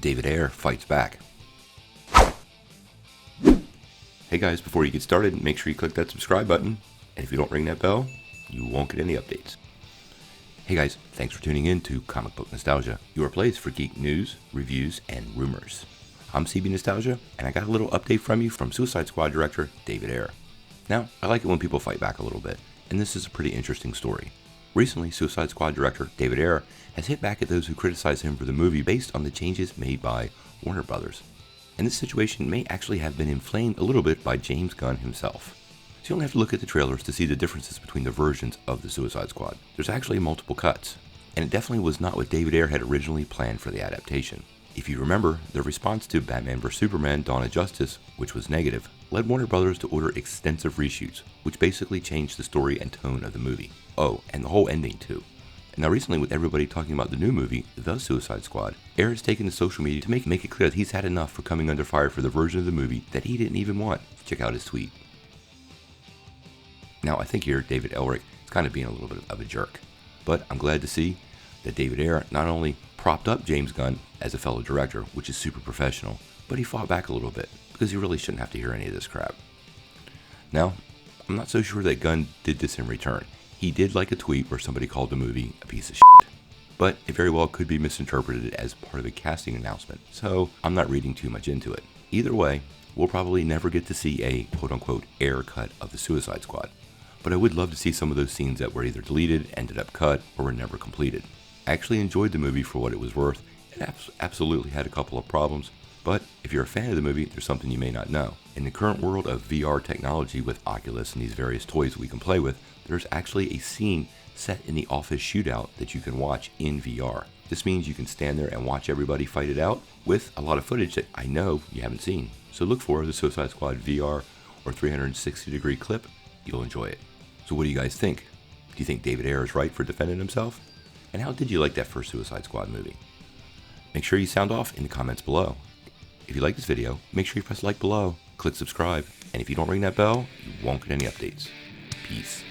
David Ayer fights back. Hey guys, before you get started, make sure you click that subscribe button, and if you don't ring that bell, you won't get any updates. Hey guys, thanks for tuning in to Comic Book Nostalgia, your place for geek news, reviews, and rumors. I'm CB Nostalgia, and I got a little update from you from Suicide Squad director David Ayer. Now, I like it when people fight back a little bit, and this is a pretty interesting story. Recently, Suicide Squad director David Ayer has hit back at those who criticize him for the movie based on the changes made by Warner Brothers. And this situation may actually have been inflamed a little bit by James Gunn himself. So you only have to look at the trailers to see the differences between the versions of the Suicide Squad. There's actually multiple cuts, and it definitely was not what David Ayer had originally planned for the adaptation. If you remember, the response to Batman vs Superman: Dawn of Justice, which was negative, led Warner Brothers to order extensive reshoots, which basically changed the story and tone of the movie. Oh, and the whole ending too. And now recently, with everybody talking about the new movie, The Suicide Squad, Ayer has taken to social media to make it clear that he's had enough for coming under fire for the version of the movie that he didn't even want. Check out his tweet. Now, I think here David Ayer is kind of being a little bit of a jerk, but I'm glad to see that David Ayer not only propped up James Gunn as a fellow director, which is super professional, but he fought back a little bit, because he really shouldn't have to hear any of this crap. Now, I'm not so sure that Gunn did this in return. He did like a tweet where somebody called the movie a piece of shit, but it very well could be misinterpreted as part of a casting announcement, so I'm not reading too much into it. Either way, we'll probably never get to see a quote-unquote Ayer cut of the Suicide Squad, but I would love to see some of those scenes that were either deleted, ended up cut, or were never completed. I actually enjoyed the movie for what it was worth. It absolutely had a couple of problems, but if you're a fan of the movie, there's something you may not know. In the current world of VR technology with Oculus and these various toys we can play with, there's actually a scene set in the office shootout that you can watch in VR. This means you can stand there and watch everybody fight it out with a lot of footage that I know you haven't seen. So look for the Suicide Squad VR or 360-degree clip. You'll enjoy it. So what do you guys think? Do you think David Ayer is right for defending himself? And how did you like that first Suicide Squad movie? Make sure you sound off in the comments below. If you like this video, make sure you press like below, click subscribe, and if you don't ring that bell, you won't get any updates. Peace.